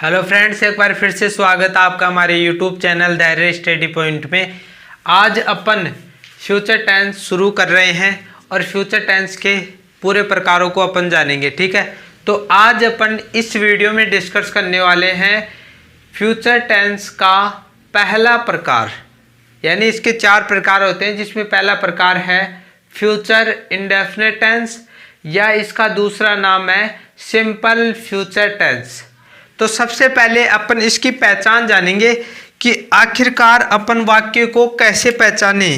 Hello friends, एक बार फिर से स्वागत है आपका हमारे यूट्यूब चैनल धैर्य स्टडी पॉइंट में। आज अपन फ्यूचर टेंस शुरू कर रहे हैं और फ्यूचर टेंस के पूरे प्रकारों को अपन जानेंगे। ठीक है, तो आज अपन इस वीडियो में डिस्कस करने वाले हैं फ्यूचर टेंस का पहला प्रकार। यानी इसके 4 प्रकार होते हैं, जिसमें पहला प्रकार है फ्यूचर इंडेफिनिट टेंस या इसका दूसरा नाम है सिंपल फ्यूचर टेंस। तो सबसे पहले अपन इसकी पहचान जानेंगे कि आखिरकार अपन वाक्य को कैसे पहचाने।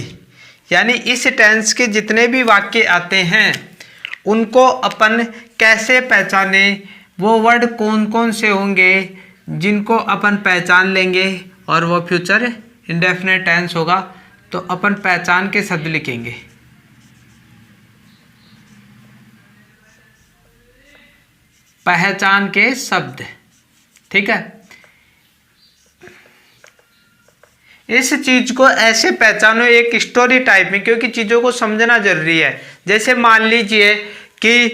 यानी इस टेंस के जितने भी वाक्य आते हैं उनको अपन कैसे पहचाने, वो वर्ड कौन कौन से होंगे जिनको अपन पहचान लेंगे और वो फ्यूचर इंडेफिनिट टेंस होगा। तो अपन पहचान के शब्द लिखेंगे। पहचान के शब्द, ठीक है। इस चीज को ऐसे पहचानो एक स्टोरी टाइप में, क्योंकि चीजों को समझना जरूरी है। जैसे मान लीजिए कि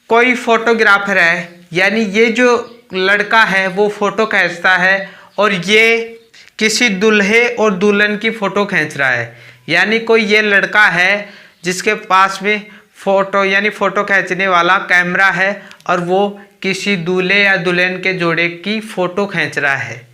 कोई फोटोग्राफर है, यानी ये जो लड़का है वो फोटो खींचता है और ये किसी दूल्हे और दुल्हन की फोटो खींच रहा है। यानी कोई ये लड़का है जिसके पास में फोटो यानी फोटो खींचने वाला कैमरा है और वो किसी दूल्हे या दुल्हन के जोड़े की फ़ोटो खींच रहा है।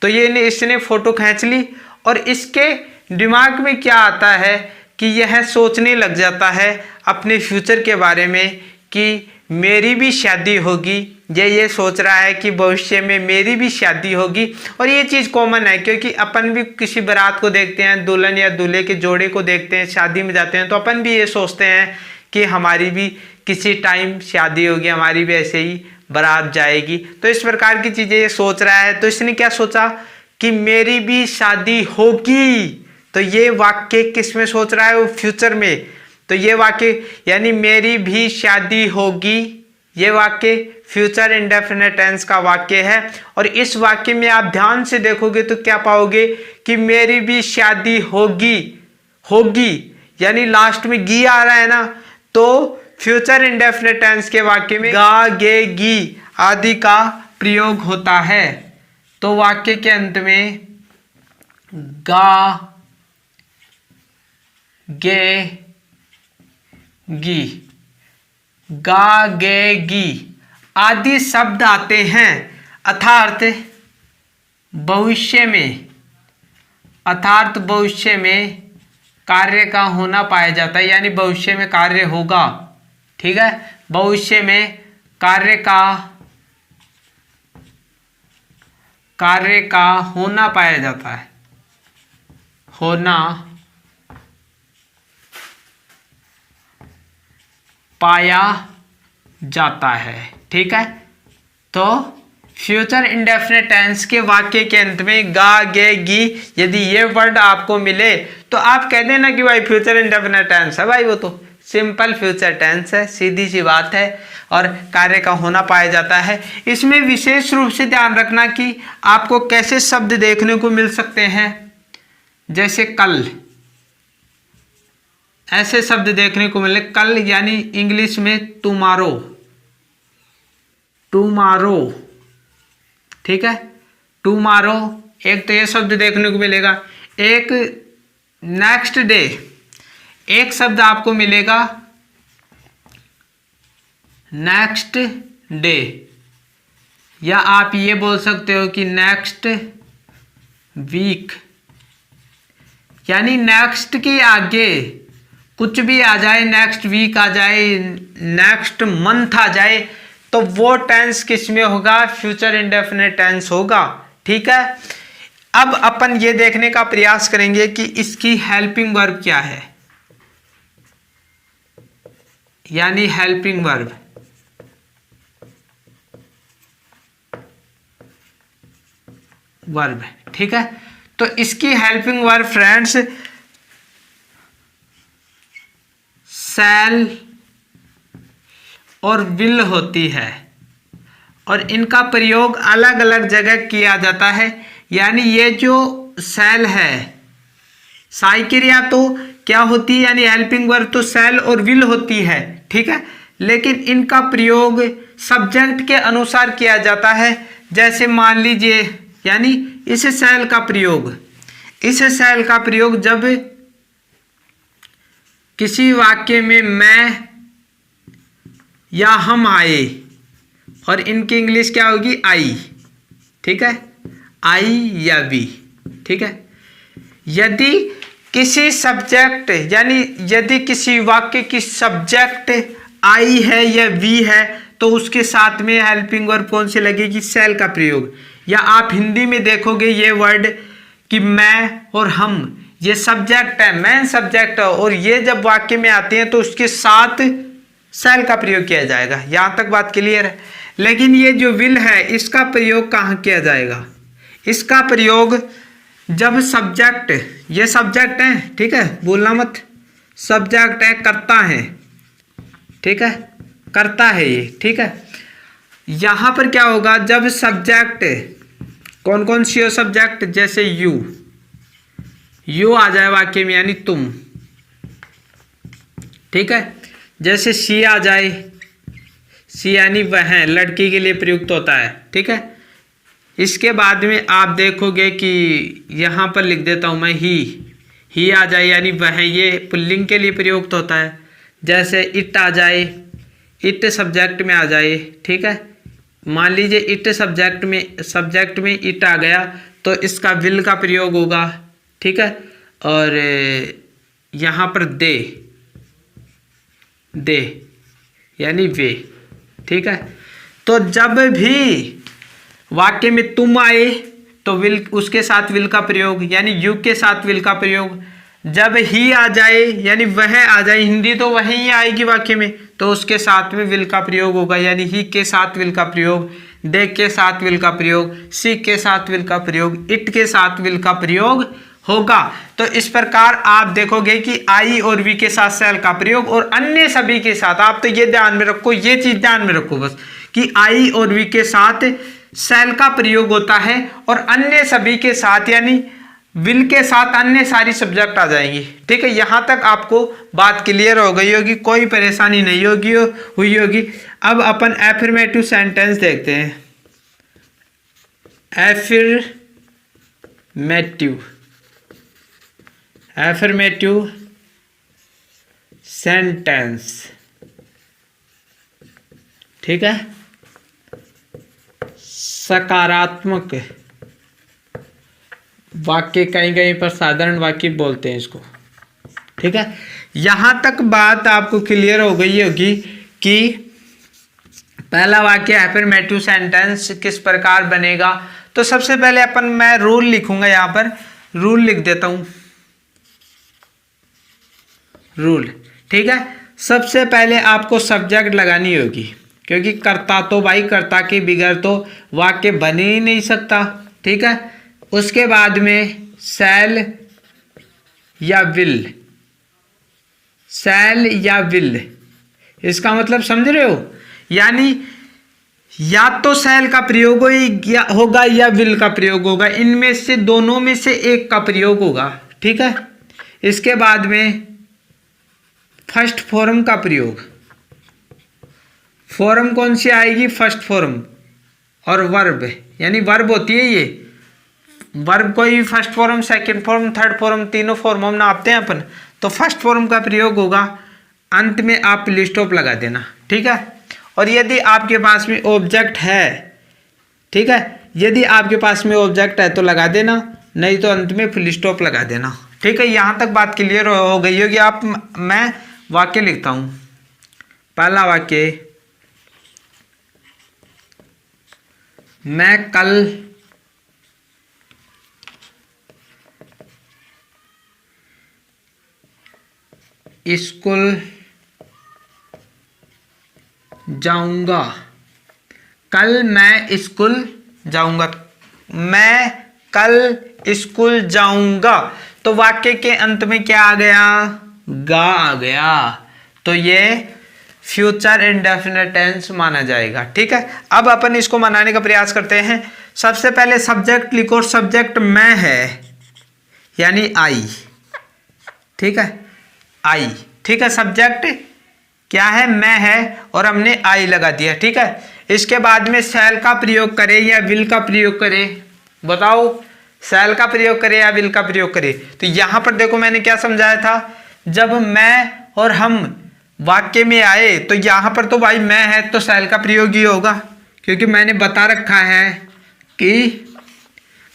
तो ये इसने फ़ोटो खींच ली और इसके दिमाग में क्या आता है कि यह सोचने लग जाता है अपने फ्यूचर के बारे में कि मेरी भी शादी होगी। ये सोच रहा है कि भविष्य में मेरी भी शादी होगी। और ये चीज़ कॉमन है, क्योंकि अपन भी किसी बारात को देखते हैं, दुल्हन या दूल्हे के जोड़े को देखते हैं, शादी में जाते हैं, तो अपन भी ये सोचते हैं कि हमारी भी किसी टाइम शादी होगी, हमारी भी ऐसे ही बारात जाएगी। तो इस प्रकार की चीज़ें ये सोच रहा है। तो इसने क्या सोचा कि मेरी भी शादी होगी। तो ये वाक्य किस में सोच रहा है, वो फ्यूचर में। तो ये वाक्य यानी मेरी भी शादी होगी, ये वाक्य फ्यूचर इंडेफिनिट टेंस का वाक्य है। और इस वाक्य में आप ध्यान से देखोगे तो क्या पाओगे कि मेरी भी शादी होगी, होगी यानी लास्ट में गी आ रहा है ना। तो फ्यूचर इंडेफिनिट टेंस के वाक्य में गा, गे, गी आदि का प्रयोग होता है। तो वाक्य के अंत में गा, गे, गी, गा, गे, गी आदि शब्द आते हैं। अर्थात भविष्य में कार्य का होना पाया जाता है। यानी भविष्य में कार्य होगा, ठीक है। भविष्य में कार्य का होना पाया जाता है, होना पाया जाता है, ठीक है। तो फ्यूचर इंडेफिनिट टेंस के वाक्य के अंत में गा, गे, गी यदि ये वर्ड आपको मिले तो आप कह देना कि भाई फ्यूचर इंडेफिनिट टेंस है। भाई वो तो सिंपल फ्यूचर टेंस है, सीधी सी बात है, और कार्य का होना पाया जाता है। इसमें विशेष रूप से ध्यान रखना कि आपको कैसे शब्द देखने को मिल सकते हैं। जैसे कल, ऐसे शब्द देखने को मिले। कल यानी इंग्लिश में टुमारो, टुमारो, ठीक है। टुमारो एक तो ये शब्द देखने को मिलेगा। एक नेक्स्ट डे, एक शब्द आपको मिलेगा नेक्स्ट डे, या आप ये बोल सकते हो कि नेक्स्ट वीक। यानी नेक्स्ट के आगे कुछ भी आ जाए, नेक्स्ट वीक आ जाए, नेक्स्ट मंथ आ जाए, तो वो टेंस किस में होगा, फ्यूचर इंडेफिनिट टेंस होगा, ठीक है। अब अपन ये देखने का प्रयास करेंगे कि इसकी हेल्पिंग वर्ब क्या है। यानी हेल्पिंग वर्ब, ठीक है। तो इसकी हेल्पिंग वर्ब फ्रेंड्स शैल और विल होती है, और इनका प्रयोग अलग अलग जगह किया जाता है। यानी ये जो शैल है, साई क्रिया तो क्या होती है, यानी हेल्पिंग वर्ब तो शैल और विल होती है, ठीक है। लेकिन इनका प्रयोग सब्जेक्ट के अनुसार किया जाता है। जैसे मान लीजिए, यानी इस शैल का प्रयोग जब किसी वाक्य में मैं या हम आए, और इनकी इंग्लिश क्या होगी, आई, ठीक है, आई या वी, ठीक है। यदि किसी सब्जेक्ट, यानी यदि किसी वाक्य की सब्जेक्ट आई है या वी है, तो उसके साथ में हेल्पिंग वर्ब कौन सी लगेगी, शैल का प्रयोग। या आप हिंदी में देखोगे ये वर्ड कि मैं और हम, ये सब्जेक्ट है, मेन सब्जेक्ट है, और ये जब वाक्य में आते हैं तो उसके साथ शैल का प्रयोग किया जाएगा। यहां तक बात क्लियर है। लेकिन ये जो विल है, इसका प्रयोग कहाँ किया जाएगा, इसका प्रयोग जब सब्जेक्ट, ये सब्जेक्ट है, ठीक है, बोलना मत, सब्जेक्ट है, करता है, ठीक है, करता है ये, ठीक है। यहां पर क्या होगा, जब सब्जेक्ट, कौन कौन सी हो सब्जेक्ट, जैसे यू आ जाए वाक्य में, यानी तुम, ठीक है। जैसे शी आ जाए, शी यानी वह, लड़की के लिए प्रयुक्त होता है, ठीक है। इसके बाद में आप देखोगे कि यहाँ पर लिख देता हूँ मैं, ही आ जाए, यानी वह, ये पुल्लिंग के लिए प्रयुक्त होता है। जैसे इट आ जाए, इट सब्जेक्ट में आ जाए, ठीक है। मान लीजिए इट सब्जेक्ट में इट आ गया, तो इसका विल का प्रयोग होगा, ठीक है। और यहाँ पर दे यानी वे, ठीक है। तो जब भी वाक्य में तुम आए तो विल, उसके साथ विल का प्रयोग, यानी यू के साथ विल का प्रयोग। जब ही आ जाए, यानी वह आ जाए, हिंदी तो वही आएगी वाक्य में, तो उसके साथ में विल का प्रयोग होगा, यानी ही के साथ विल का प्रयोग, दे के साथ विल का प्रयोग, सी के साथ विल का प्रयोग, इट के साथ विल का प्रयोग होगा। तो इस प्रकार आप देखोगे कि आई और वी के साथ शैल का प्रयोग, और अन्य सभी के साथ, आप तो ये ध्यान में रखो, ये चीज ध्यान में रखो बस, कि आई और वी के साथ शैल का प्रयोग होता है, और अन्य सभी के साथ, यानी विल के साथ अन्य सारी सब्जेक्ट आ जाएंगी, ठीक है। यहां तक आपको बात क्लियर हो गई होगी, कोई परेशानी नहीं हुई होगी। अब अपन एफर्मेटिव सेंटेंस देखते हैं। एफर्मेटिव सेंटेंस, ठीक है, सकारात्मक वाक्य, कहीं कहीं पर साधारण वाक्य बोलते हैं इसको, ठीक है। यहां तक बात आपको क्लियर हो गई होगी कि पहला वाक्य एफर्मेटिव सेंटेंस किस प्रकार बनेगा। तो सबसे पहले मैं रूल लिखूंगा, यहां पर रूल लिख देता हूं, रूल, ठीक है। सबसे पहले आपको सब्जेक्ट लगानी होगी, क्योंकि कर्ता तो भाई, कर्ता के बिगैर तो वाक्य बन ही नहीं सकता, ठीक है। उसके बाद में शैल या विल, शैल या विल, इसका मतलब समझ रहे हो, यानी या तो शैल का प्रयोग होगा या विल का प्रयोग होगा, इनमें से दोनों में से एक का प्रयोग होगा, ठीक है। इसके बाद में फर्स्ट फॉर्म का प्रयोग, फॉर्म कौन सी आएगी, फर्स्ट फॉर्म, और वर्ब, यानी वर्ब होती है ये, वर्ब कोई first form, second form, third form, तीनों फॉर्म हम नापते हैं अपन, तो फर्स्ट फॉर्म का प्रयोग होगा। अंत में आप फुल स्टॉप लगा देना, ठीक है। और यदि आपके पास में ऑब्जेक्ट है, ठीक है, यदि आपके पास में ऑब्जेक्ट है तो लगा देना, नहीं तो अंत में फुल स्टॉप लगा देना, ठीक है। यहां तक बात क्लियर हो गई होगी। आप, मैं वाक्य लिखता हूं, पहला वाक्य, मैं कल स्कूल जाऊंगा, कल मैं स्कूल जाऊंगा, मैं कल स्कूल जाऊंगा। तो वाक्य के अंत में क्या आ गया, गा आ गया, तो ये फ्यूचर इंडेफिनिट टेंस माना जाएगा, ठीक है। अब अपन इसको मनाने का प्रयास करते हैं। सबसे पहले सब्जेक्ट लिखो, सब्जेक्ट मैं है, यानी आई, ठीक है, आई, ठीक है। सब्जेक्ट क्या है, मैं है, और हमने आई लगा दिया, ठीक है। इसके बाद में शैल का प्रयोग करें या विल का प्रयोग करें, बताओ शैल का प्रयोग करें या विल का प्रयोग करें। तो यहां पर देखो मैंने क्या समझाया था, जब मैं और हम वाक्य में आए तो यहां पर तो भाई मैं है तो शैल का प्रयोग ही होगा, क्योंकि मैंने बता रखा है कि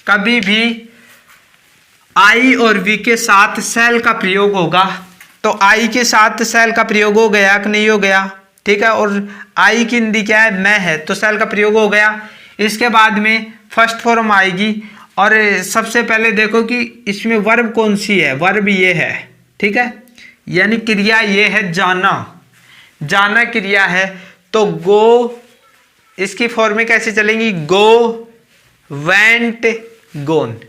कभी भी आई और वी के साथ शैल का प्रयोग होगा। तो आई के साथ शैल का प्रयोग हो गया कि नहीं हो गया, ठीक है। और आई की हिंदी क्या है, मैं है, तो शैल का प्रयोग हो गया। इसके बाद में फर्स्ट फॉर्म आएगी और सबसे पहले देखो कि इसमें वर्ब कौन सी है, वर्ब ये है, ठीक है, यानी क्रिया ये है जाना, जाना क्रिया है। तो गो इसकी फॉर्म में कैसे चलेंगी, गो, वेंट, गोन।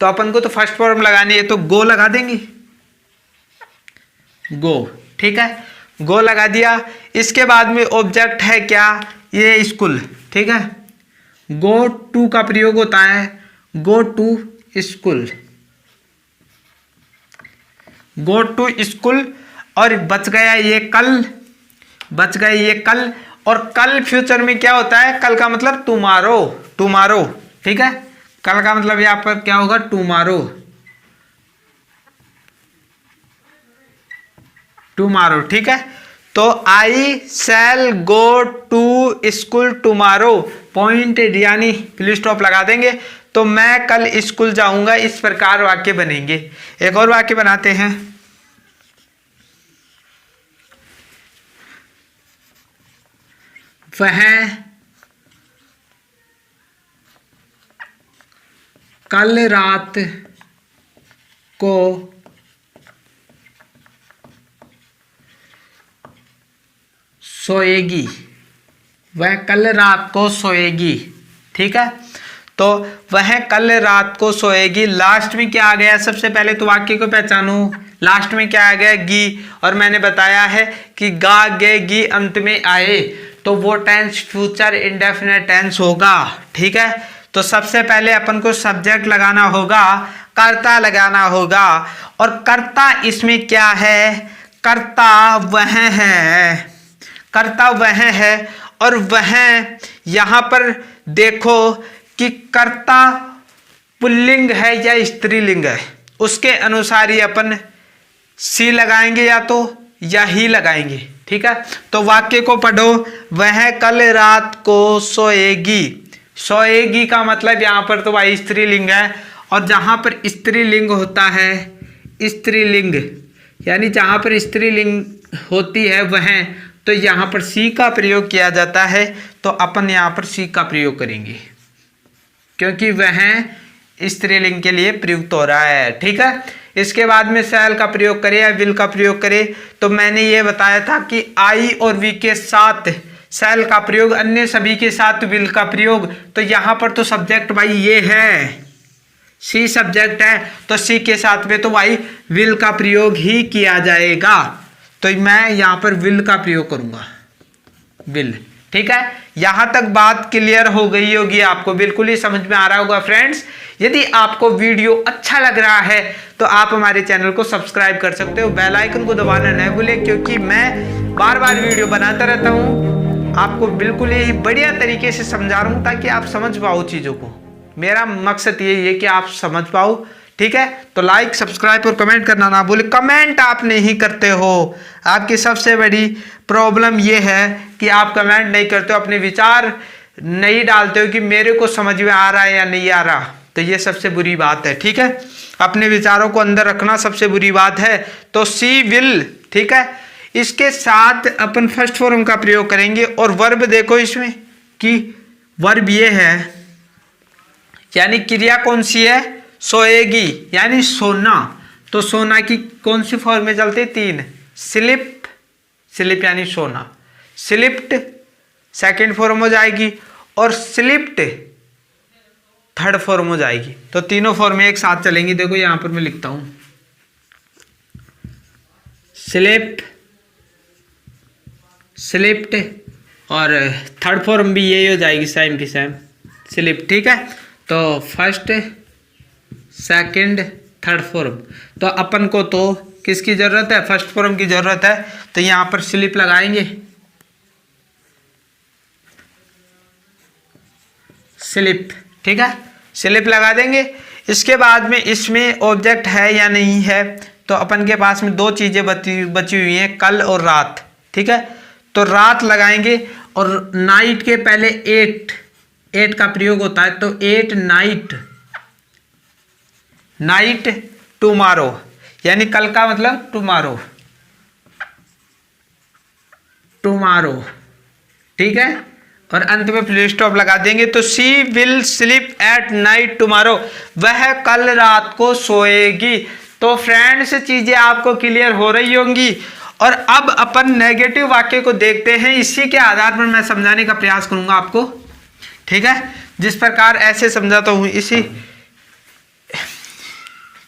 तो अपन को तो फर्स्ट फॉर्म लगानी है तो गो लगा देंगे, गो, ठीक है, गो लगा दिया। इसके बाद में ऑब्जेक्ट है क्या, ये स्कूल, ठीक है। गो टू का प्रयोग होता है, go to school, go to school. और बच गया ये कल, बच गए ये कल। और कल फ्यूचर में क्या होता है, कल का मतलब टुमारो, टुमारो, ठीक है, कल का मतलब यहां पर क्या होगा, टुमारो, टुमारो, ठीक है। तो I shall go to school tomorrow, point यानी फुल स्टॉप लगा देंगे। तो मैं कल स्कूल जाऊंगा, इस प्रकार वाक्य बनेंगे। एक और वाक्य बनाते हैं, वह कल रात को सोएगी, वह कल रात को सोएगी, ठीक है। तो वह कल रात को सोएगी, लास्ट में क्या आ गया, सबसे पहले तो वाक्य को पहचानो, लास्ट में क्या आ गया, गी। और मैंने बताया है कि गा गे गी अंत में आए तो वो टेंस फ्यूचर इंडेफिनिट टेंस होगा, ठीक है। तो सबसे पहले अपन को सब्जेक्ट लगाना होगा, कर्ता लगाना होगा। और कर्ता इसमें क्या है, कर्ता वह है, कर्ता वह है। और वह यहां पर देखो कि कर्ता पुल्लिंग है या स्त्रीलिंग है, उसके अनुसार ही अपन सी लगाएंगे या तो या ही लगाएंगे, ठीक है। तो वाक्य को पढ़ो, वह कल रात को सोएगी, सोएगी का मतलब यहां पर तो भाई स्त्रीलिंग है। और जहां पर स्त्रीलिंग होता है, स्त्रीलिंग यानी जहां पर स्त्रीलिंग होती है वह, तो यहां पर सी का प्रयोग किया जाता है। तो अपन यहां पर सी का प्रयोग करेंगे क्योंकि वह स्त्रीलिंग के लिए प्रयुक्त हो रहा है, ठीक है। इसके बाद में शैल का प्रयोग करें या विल का प्रयोग करें, तो मैंने ये बताया था कि आई और वी के साथ शैल का प्रयोग, अन्य सभी के साथ विल का प्रयोग। तो यहां पर तो सब्जेक्ट भाई ये है, सी सब्जेक्ट है, तो सी के साथ में तो भाई विल का प्रयोग ही किया जाएगा। तो मैं यहां पर विल का प्रयोग करूंगा, विल, ठीक है। यहां तक बात क्लियर हो गई होगी, आपको बिल्कुल ही समझ में आ रहा होगा फ्रेंड्स। यदि आपको वीडियो अच्छा लग रहा है तो आप हमारे चैनल को सब्सक्राइब कर सकते हो, बेल आइकन को दबाना न भूलें, क्योंकि मैं बार बार वीडियो बनाता रहता हूं, आपको बिल्कुल ही बढ़िया तरीके से समझा रहा हूं ताकि आप समझ पाओ चीज़ों को। मेरा मकसद यही है कि आप समझ पाओ, ठीक है। तो लाइक, सब्सक्राइब और कमेंट करना ना भूलें। कमेंट आप नहीं करते हो, आपकी सबसे बड़ी प्रॉब्लम ये है कि आप कमेंट नहीं करते हो, अपने विचार नहीं डालते हो कि मेरे को समझ में आ रहा है या नहीं आ रहा। तो ये सबसे बुरी बात है, ठीक है। अपने विचारों को अंदर रखना सबसे बुरी बात है। तो सी विल, ठीक है, इसके साथ अपन फर्स्ट फॉर्म का प्रयोग करेंगे। और वर्ब देखो इसमें कि वर्ब ये है, यानी क्रिया कौन सी है, सोएगी यानी सोना। तो सोना की कौन सी फॉर्म में चलते, तीन, स्लिप, स्लिप यानी सोना, स्लिप्ड सेकंड फॉर्म हो जाएगी और स्लिप्ड थर्ड फॉर्म हो जाएगी। तो तीनों फॉर्म एक साथ चलेंगी। देखो यहां पर मैं लिखता हूं, स्लिप, स्लिप्ड, और थर्ड फॉर्म भी यही हो जाएगी, सेम की सेम, स्लिप, ठीक है। तो फर्स्ट, सेकंड, थर्ड फॉर्म। तो अपन को तो किसकी जरूरत है, फर्स्ट फॉर्म की जरूरत है। तो यहां पर स्लिप लगाएंगे, स्लिप, ठीक है, स्लिप लगा देंगे। इसके बाद में इसमें ऑब्जेक्ट है या नहीं है, तो अपन के पास में दो चीजें बची हुई हैं, कल और रात, ठीक है। तो रात लगाएंगे और नाइट के पहले एट का प्रयोग होता है, तो 8 नाइट टुमारो, यानी कल का मतलब टुमारो, ठीक है। और अंत में फुल स्टॉप लगा देंगे। तो she will sleep at night tomorrow, वह कल रात को सोएगी। तो फ्रेंड्स चीजें आपको क्लियर हो रही होंगी। और अब अपन नेगेटिव वाक्य को देखते हैं, इसी के आधार पर मैं समझाने का प्रयास करूंगा आपको, ठीक है। जिस प्रकार ऐसे समझाता हूं, इसी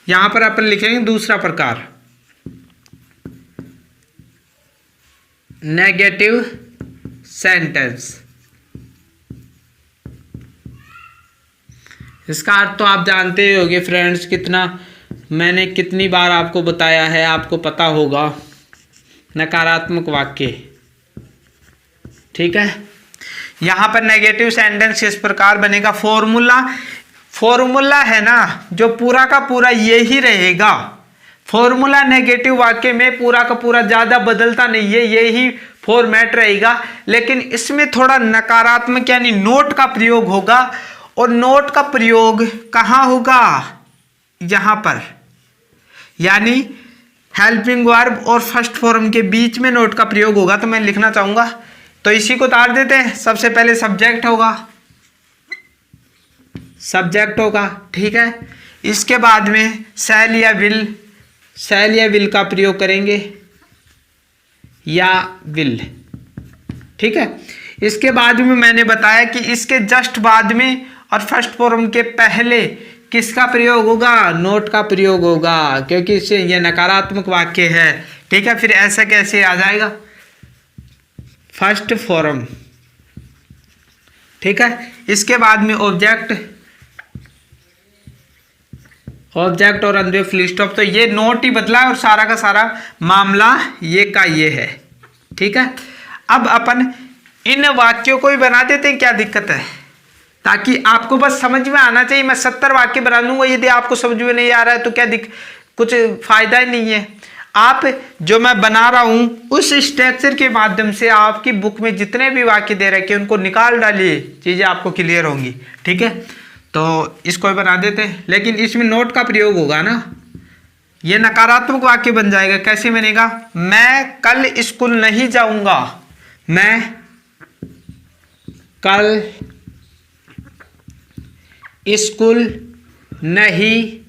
यहां पर अपन लिखेंगे दूसरा प्रकार, नेगेटिव सेंटेंस। इसका अर्थ तो आप जानते ही होंगे फ्रेंड्स, मैंने कितनी बार आपको बताया है, आपको पता होगा। नकारात्मक वाक्य, ठीक है। यहां पर नेगेटिव सेंटेंस इस प्रकार बनेगा, फॉर्मूला है ना जो पूरा का पूरा यही रहेगा। फॉर्मूला नेगेटिव वाक्य में पूरा का पूरा ज्यादा बदलता नहीं है, यही फॉर्मेट रहेगा। लेकिन इसमें थोड़ा नकारात्मक यानी नोट का प्रयोग होगा। और नोट का प्रयोग कहां होगा, यहां पर, यानी हेल्पिंग वर्ब और फर्स्ट फॉर्म के बीच में नोट का प्रयोग होगा। तो मैं लिखना चाहूंगा, तो इसी को उतार देते हैं। सबसे पहले सब्जेक्ट होगा, ठीक है। इसके बाद में शैल या विल का प्रयोग करेंगे, या विल, ठीक है। इसके बाद में मैंने बताया कि इसके जस्ट बाद में और फर्स्ट फॉर्म के पहले किसका प्रयोग होगा, नोट का प्रयोग होगा, क्योंकि इससे यह नकारात्मक वाक्य है, ठीक है। फिर ऐसा कैसे आ जाएगा, फर्स्ट फॉर्म, ठीक है। इसके बाद में ऑब्जेक्ट और अंत में फुल स्टॉप। तो ये नोट ही बदला और सारा का सारा मामला ये है, ठीक है। अब अपन इन वाक्यों को ही बना देते हैं, क्या दिक्कत है, ताकि आपको बस समझ में आना चाहिए। मैं 70 वाक्य बना दूंगा, यदि आपको समझ में नहीं आ रहा है तो क्या कुछ फायदा ही नहीं है। आप जो मैं बना रहा हूं उस स्ट्रक्चर के माध्यम से आपकी बुक में जितने भी वाक्य दे रखे उनको निकाल डालिए, चीजें आपको क्लियर होंगी, ठीक है। तो इसको भी बना देते हैं, लेकिन इसमें नोट का प्रयोग होगा ना, ये नकारात्मक वाक्य बन जाएगा। कैसे बनेगा, मैं कल स्कूल नहीं जाऊंगा, मैं कल स्कूल नहीं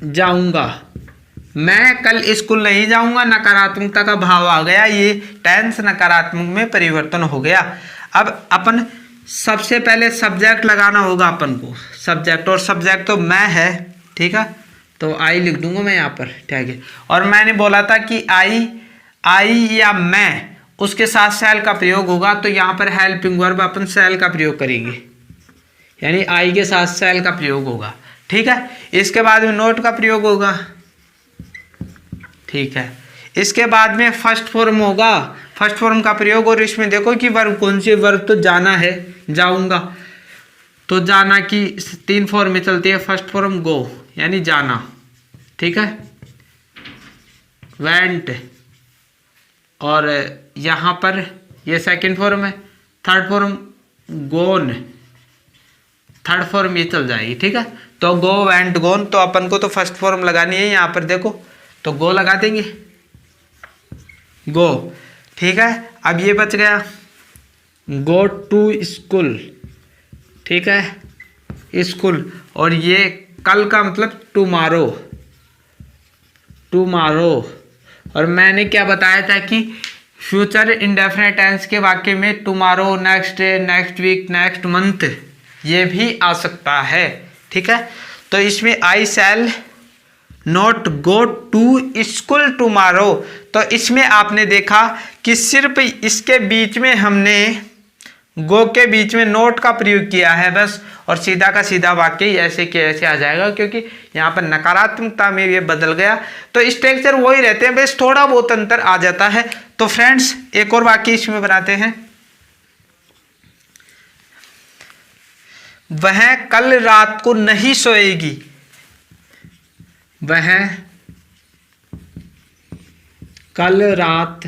जाऊंगा, मैं कल स्कूल नहीं जाऊंगा, नकारात्मकता का भाव आ गया, ये टेंस नकारात्मक में परिवर्तन हो गया। अब अपन सबसे पहले सब्जेक्ट लगाना होगा अपन को, सब्जेक्ट, और सब्जेक्ट तो मैं है, ठीक है। तो आई लिख दूंगा मैं यहाँ पर, ठीक है। और मैंने बोला था कि आई या मैं, उसके साथ शैल का प्रयोग होगा। तो यहाँ पर हेल्पिंग वर्ब अपन शैल का प्रयोग करेंगे, यानी आई के साथ शैल का प्रयोग होगा, ठीक है। इसके बाद में नोट का प्रयोग होगा, ठीक है। इसके बाद में फर्स्ट फॉर्म होगा, फर्स्ट फॉर्म का प्रयोग। और इसमें देखो कि वर्ब कौन सी, वर्ब तो जाना है, जाऊंगा, तो जाना की 3 फॉर्म में चलती है। फर्स्ट फॉर्म गो, यानी जाना, ठीक है, वेंट, और यहाँ पर ये सेकंड फॉर्म है। थर्ड फॉर्म गोन, थर्ड फॉर्म ये चल जाएगी, ठीक है। तो गो, वेंट, गोन, तो अपन को तो फर्स्ट फॉर्म लगानी है। यहाँ पर देखो, तो गो लगा देंगे, गो, ठीक है। अब ये बच गया गो टू स्कूल, ठीक है, स्कूल। और ये कल का मतलब टुमारो, और मैंने क्या बताया था कि फ्यूचर इंडेफिनिट टेंस के वाक्य में tomorrow, next day, next week, next month ये भी आ सकता है, ठीक है। तो इसमें I shall not go to school tomorrow, तो इसमें आपने देखा कि सिर्फ इसके बीच में हमने गो के बीच में नोट का प्रयोग किया है बस, और सीधा का सीधा वाक्य ऐसे के ऐसे आ जाएगा, क्योंकि यहाँ पर नकारात्मकता में ये बदल गया। तो स्ट्रक्चर वही रहते हैं, बस थोड़ा बहुत अंतर आ जाता है। तो फ्रेंड्स एक और वाक्य इसमें बनाते हैं, वह कल रात को नहीं सोएगी। वह कल रात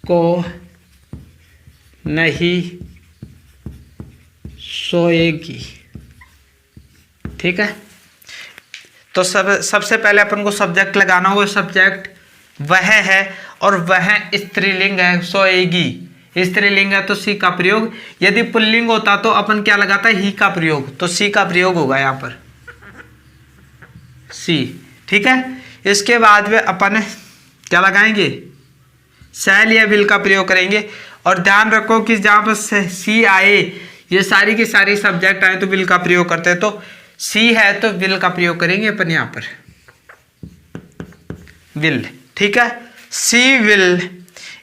को नहीं सोएगी। ठीक है, तो सबसे पहले अपन को सब्जेक्ट लगाना होगा। सब्जेक्ट वह है और वह स्त्रीलिंग है, सोएगी स्त्रीलिंग है तो सी का प्रयोग। यदि पुल्लिंग होता तो अपन क्या लगाता, ही का प्रयोग, तो सी का प्रयोग होगा यहाँ पर, सी। ठीक है, इसके बाद में अपन क्या लगाएंगे, शैल या विल का प्रयोग करेंगे। और ध्यान रखो कि जहाँ पर सी आए, ये सारी की सारी सब्जेक्ट आए तो विल का प्रयोग करते हैं, तो सी है तो विल का प्रयोग करेंगे अपन यहाँ पर, विल। ठीक है, सी विल।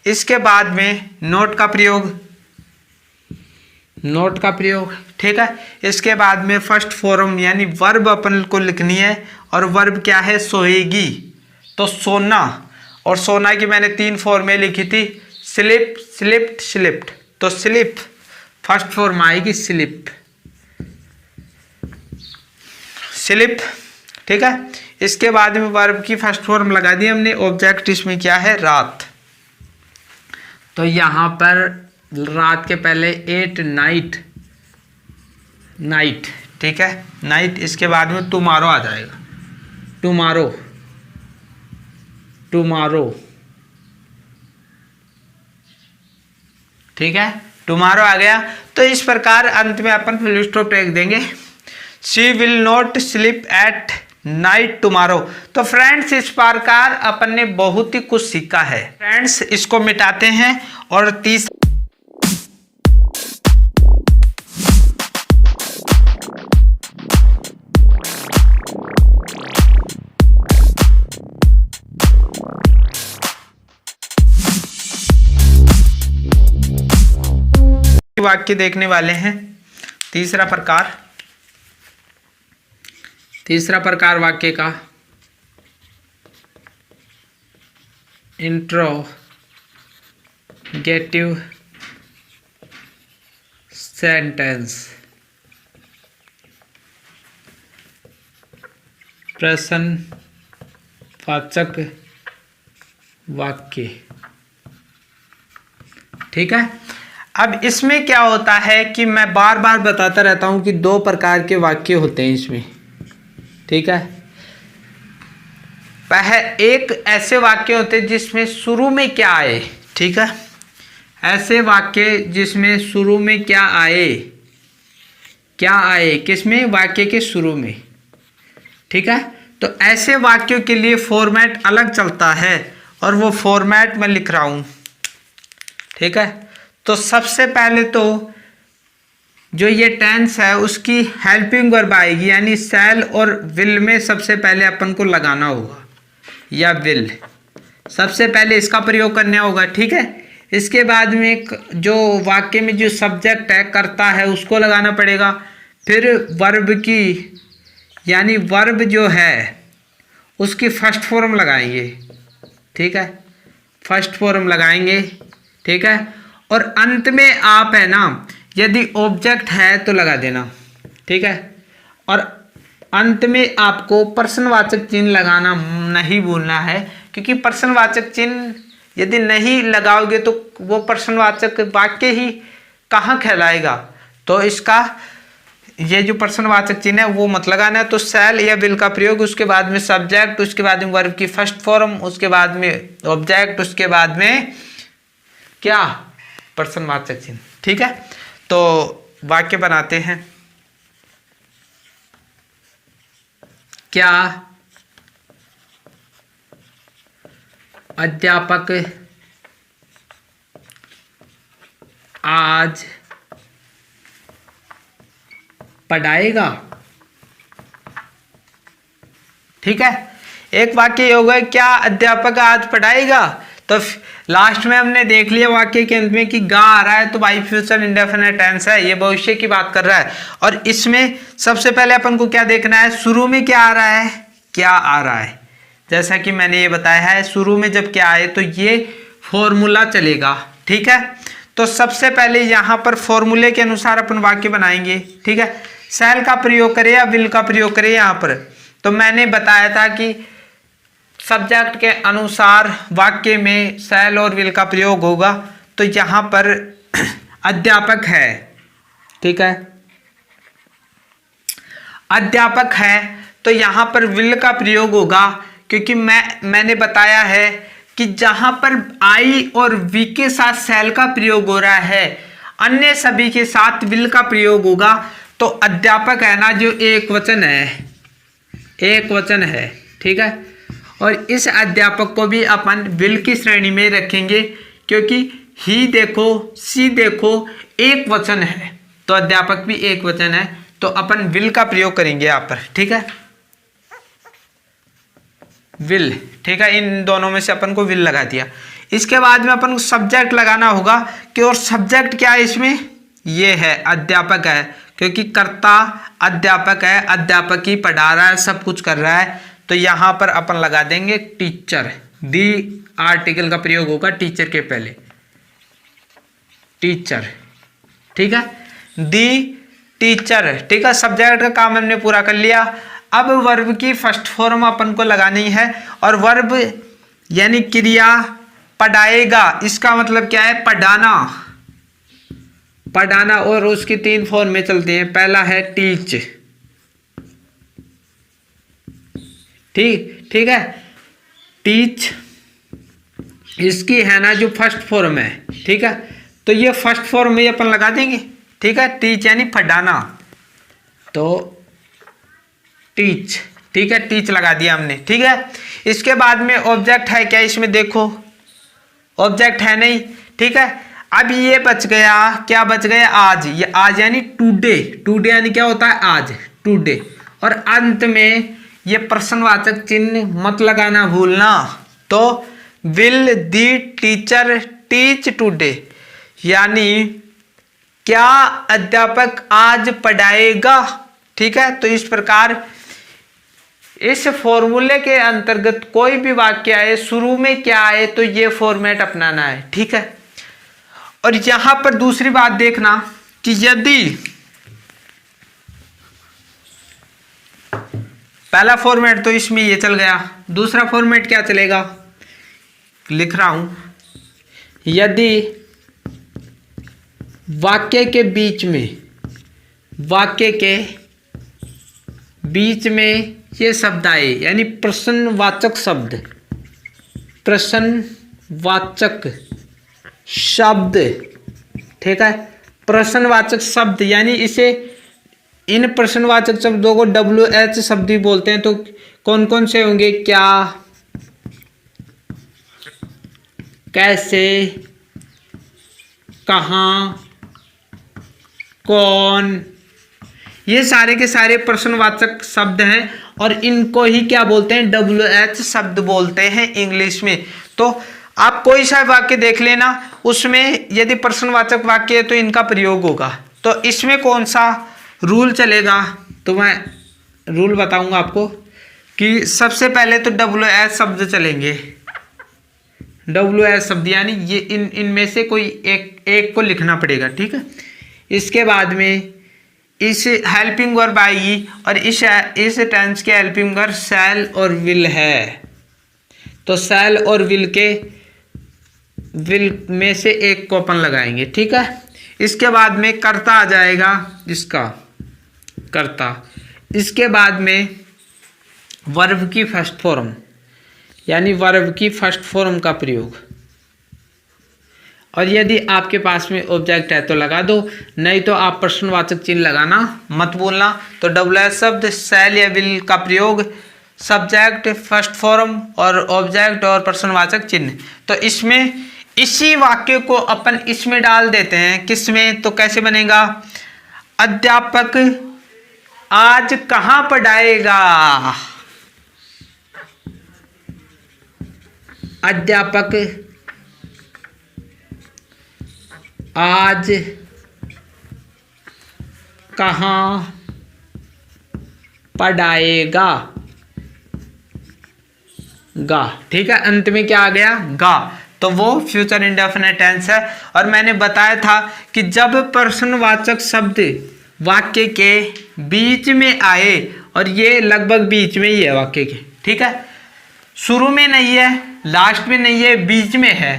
इसके बाद में नोट का प्रयोग, नोट का प्रयोग। ठीक है, इसके बाद में फर्स्ट फॉर्म यानी वर्ब अपन को लिखनी है, और वर्ब क्या है, सोएगी, तो सोना। और सोना की मैंने 3 फॉर्में लिखी थी, स्लिप, स्लिप्ड, स्लिप्ड। तो स्लिप फर्स्ट फॉर्म आएगी, स्लिप, स्लिप। ठीक है, इसके बाद में वर्ब की फर्स्ट फॉर्म लगा दी हमने। ऑब्जेक्ट इसमें क्या है, रात। तो यहाँ पर रात के पहले 8 नाइट, नाइट। ठीक है, नाइट। इसके बाद में टुमारो आ जाएगा, टुमारो, टुमारो। ठीक है, टुमारो आ गया। तो इस प्रकार अंत में अपन फुल स्टॉप रख देंगे, she will not sleep at night tomorrow. तो फ्रेंड्स, इस प्रकार अपन ने बहुत ही कुछ सीखा है। फ्रेंड्स, इसको मिटाते हैं और वाक्य देखने वाले हैं। तीसरा प्रकार, तीसरा प्रकार वाक्य का इंट्रोगेटिव सेंटेंस, प्रश्नवाचक वाक्य। ठीक है, अब इसमें क्या होता है कि मैं बार बार बताता रहता हूं कि 2 प्रकार के वाक्य होते हैं इसमें। ठीक है, एक ऐसे वाक्य होते हैं जिसमें शुरू में क्या आए। ठीक है, ऐसे वाक्य जिसमें शुरू में क्या आए, क्या आए किसमें, वाक्य के शुरू में। ठीक है, तो ऐसे वाक्यों के लिए फॉर्मेट अलग चलता है और वो फॉर्मेट मैं लिख रहा हूं। ठीक है, तो सबसे पहले तो जो ये टेंस है उसकी हेल्पिंग वर्ब आएगी, यानी शैल और विल में सबसे पहले अपन को लगाना होगा, या विल सबसे पहले इसका प्रयोग करना होगा। ठीक है, इसके बाद में जो वाक्य में जो सब्जेक्ट है, कर्ता है, उसको लगाना पड़ेगा। फिर वर्ब की, यानी वर्ब जो है उसकी फर्स्ट फॉर्म लगाएंगे। ठीक है, फर्स्ट फॉर्म लगाएंगे। ठीक है, और अंत में आप है ना, यदि ऑब्जेक्ट है तो लगा देना। ठीक है, और अंत में आपको प्रश्नवाचक चिन्ह लगाना नहीं भूलना है, क्योंकि प्रश्नवाचक चिन्ह यदि नहीं लगाओगे तो वो प्रश्नवाचक वाक्य ही कहाँ कहलाएगा। तो इसका ये जो प्रश्नवाचक चिन्ह है वो मत लगाना है। तो शैल या विल का प्रयोग, उसके बाद में सब्जेक्ट, उसके बाद में वर्ब की फर्स्ट फॉर्म, उसके बाद में ऑब्जेक्ट, उसके बाद में क्या, प्रश्नवाचक चिन्ह। ठीक है, तो वाक्य बनाते हैं। क्या अध्यापक आज पढ़ाएगा। ठीक है, एक वाक्य ये होगा, क्या अध्यापक आज पढ़ाएगा। तो लास्ट में हमने देख लिया वाक्य के अंत में कि गा आ रहा है, तो बाई फ्यूचर इंडेफिनिट टेंस है, ये भविष्य की बात कर रहा है। और इसमें सबसे पहले अपन को क्या देखना है, शुरू में क्या आ रहा है, क्या आ रहा है। जैसा कि मैंने ये बताया है, शुरू में जब क्या आए तो ये फॉर्मूला चलेगा। ठीक है, तो सबसे पहले यहाँ पर फॉर्मूले के अनुसार अपन वाक्य बनाएंगे, ठीक है। शैल का प्रयोग करें या विल का प्रयोग करें यहाँ पर, तो मैंने बताया था कि सब्जेक्ट के अनुसार वाक्य में शैल और विल का प्रयोग होगा। तो यहाँ पर अध्यापक है, ठीक है, अध्यापक है, तो यहाँ पर विल का प्रयोग होगा, क्योंकि मैंने बताया है कि जहां पर आई और वी के साथ शैल का प्रयोग हो रहा है, अन्य सभी के साथ विल का प्रयोग होगा। तो अध्यापक है ना, जो एक वचन है, एक वचन है, ठीक है। और इस अध्यापक को भी अपन विल की श्रेणी में रखेंगे, क्योंकि ही देखो, सी देखो, एक वचन है, तो अध्यापक भी एक वचन है, तो अपन विल का प्रयोग करेंगे यहाँ पर, ठीक है, विल, ठीक है। इन दोनों में से अपन को विल लगा दिया। इसके बाद में अपन को सब्जेक्ट लगाना होगा कि, और सब्जेक्ट क्या है इसमें, ये है अध्यापक है, क्योंकि कर्ता अध्यापक है, अध्यापक ही पढ़ा रहा है, सब कुछ कर रहा है। तो यहाँ पर अपन लगा देंगे टीचर, दी आर्टिकल का प्रयोग होगा टीचर के पहले, टीचर, ठीक है, दी टीचर, ठीक है। सब्जेक्ट का काम हमने पूरा कर लिया। अब वर्ब की फर्स्ट फॉर्म अपन को लगानी है, और वर्ब यानी क्रिया पढ़ाएगा, इसका मतलब क्या है, पढ़ाना, पढ़ाना। और उसकी तीन फॉर्म में चलते हैं। पहला है टीच, ठीक है, टीच, इसकी है ना जो फर्स्ट फॉर्म है, ठीक है। तो ये फर्स्ट फॉर्म में अपन लगा देंगे, ठीक है, टीच यानी पढ़ाना, तो टीच, ठीक है, टीच लगा दिया हमने, ठीक है। इसके बाद में ऑब्जेक्ट है क्या, इसमें देखो ऑब्जेक्ट है नहीं, ठीक है। अब ये बच गया, क्या बच गया, आज, ये आज यानी टुडे, टुडे यानी क्या होता है, आज, टुडे। और अंत में ये प्रश्नवाचक चिन्ह मत लगाना भूलना, तो will the teacher teach today, यानी क्या अध्यापक आज पढ़ाएगा, ठीक है। तो इस प्रकार इस फॉर्मूले के अंतर्गत कोई भी वाक्य आए, शुरू में क्या आए, तो ये फॉर्मेट अपनाना है, ठीक है। और यहां पर दूसरी बात देखना कि यदि पहला फॉर्मेट तो इसमें ये चल गया, दूसरा फॉर्मेट क्या चलेगा, लिख रहा हूं, यदि वाक्य के बीच में, वाक्य के बीच में ये शब्द आए, यानी प्रश्नवाचक शब्द, प्रश्नवाचक शब्द, ठीक है, प्रश्नवाचक शब्द, यानी इसे, इन प्रश्नवाचक शब्दों को WH शब्द भी बोलते हैं। तो कौन कौन से होंगे, क्या, कैसे, कहाँ, कौन, ये सारे के सारे प्रश्नवाचक शब्द हैं, और इनको ही क्या बोलते हैं, WH शब्द बोलते हैं इंग्लिश में। तो आप कोई सा वाक्य देख लेना, उसमें यदि प्रश्नवाचक वाक्य है तो इनका प्रयोग होगा। तो इसमें कौन सा रूल चलेगा, तो मैं रूल बताऊंगा आपको कि सबसे पहले तो WH शब्द चलेंगे, WH शब्द, यानी ये इनमें से कोई एक को लिखना पड़ेगा, ठीक है। इसके बाद में इस हेल्पिंग वर्ब आएगी, और इस टेंस के हेल्पिंग वर्ब शैल और विल है, तो शैल और विल में से एक को अपन लगाएंगे, ठीक है। इसके बाद में कर्ता आ जाएगा, इसका कर्ता। इसके बाद में वर्ब की फर्स्ट फॉर्म, यानी वर्ब की फर्स्ट फॉर्म का प्रयोग, और यदि आपके पास में ऑब्जेक्ट है तो लगा दो, नहीं तो आप प्रश्नवाचक चिन्ह लगाना मत भूलना। तो WH शब्द, शैल या विल का प्रयोग, सब्जेक्ट, फर्स्ट फॉर्म और ऑब्जेक्ट और प्रश्नवाचक चिन्ह। तो इसमें इसी वाक्य को अपन इसमें डाल देते हैं, किसमें, तो कैसे बनेगा, अध्यापक आज कहाँ पढ़ाएगा, अध्यापक आज कहाँ पढ़ाएगा, गा, ठीक है। अंत में क्या आ गया, गा। तो वो फ्यूचर इंडेफिनिट टेंस है। और मैंने बताया था कि जब प्रश्नवाचक शब्द वाक्य के बीच में आए, और ये लगभग बीच में ही है वाक्य के, ठीक है, शुरू में नहीं है, लास्ट में नहीं है, बीच में है,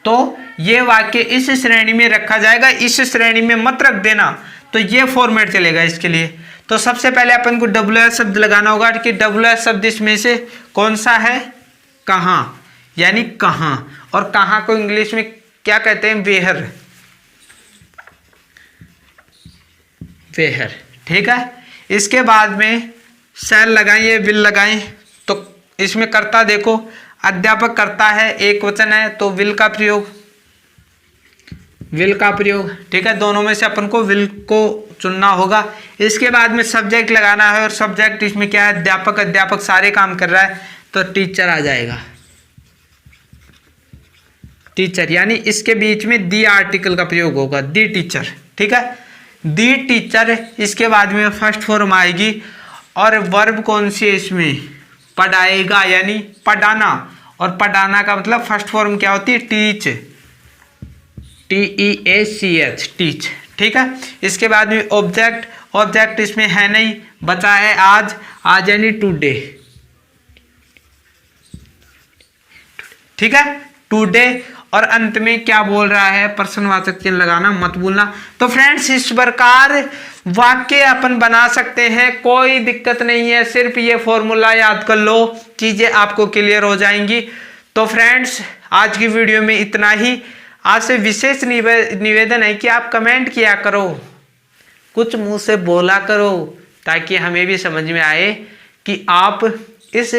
तो ये वाक्य इस श्रेणी में रखा जाएगा, इस श्रेणी में मत रख देना। तो ये फॉर्मेट चलेगा इसके लिए। तो सबसे पहले अपन को WH शब्द लगाना होगा कि WH शब्द इसमें से कौन सा है, कहाँ, यानी कहाँ। और कहाँ को इंग्लिश में क्या कहते हैं, वेयर, वेयर, ठीक है। इसके बाद में शैल लगाएं, ये विल लगाएं। तो इसमें कर्ता देखो, अध्यापक करता है, एक वचन है, तो विल का प्रयोग, विल का प्रयोग, ठीक है। दोनों में से अपन को विल को चुनना होगा। इसके बाद में सब्जेक्ट लगाना है, और सब्जेक्ट इसमें क्या है, अध्यापक, अध्यापक सारे काम कर रहा है, तो टीचर आ जाएगा, टीचर, यानी इसके बीच में दी आर्टिकल का प्रयोग होगा, दी टीचर, ठीक है, दी टीचर। इसके बाद में फर्स्ट फॉर्म आएगी, और वर्ब कौन सी है इसमें, पढ़ाएगा, यानी पढ़ाना। और पढ़ाना का मतलब फर्स्ट फॉर्म क्या होती है, टीच, TEACH, टीच, ठीक है। इसके बाद में ऑब्जेक्ट, ऑब्जेक्ट इसमें है नहीं, बचा है आज, आज यानी टुडे, ठीक है, टुडे। और अंत में क्या बोल रहा है, प्रश्नवाचक चिन्ह लगाना मत भूलना। तो फ्रेंड्स इस प्रकार वाक्य अपन बना सकते हैं, कोई दिक्कत नहीं है, सिर्फ ये फॉर्मूला याद कर लो, चीजें आपको क्लियर हो जाएंगी। तो फ्रेंड्स आज की वीडियो में इतना ही। आपसे विशेष निवेदन है कि आप कमेंट किया करो, कुछ मुंह से बोला करो, ताकि हमें भी समझ में आए कि आप इस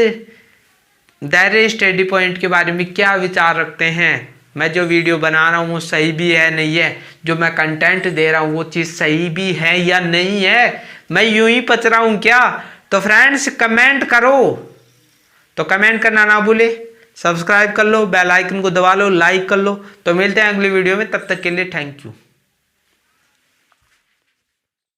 दायरे स्टडी पॉइंट के बारे में क्या विचार रखते हैं। मैं जो वीडियो बना रहा हूँ वो सही भी है नहीं है, जो मैं कंटेंट दे रहा हूँ वो चीज़ सही भी है या नहीं है, मैं यूं ही पच रहा हूँ क्या। तो फ्रेंड्स कमेंट करो, तो कमेंट करना ना भूले, सब्सक्राइब कर लो, बेल आइकन को दबा लो, लाइक कर लो। तो मिलते हैं अगली वीडियो में, तब तक के लिए थैंक यू।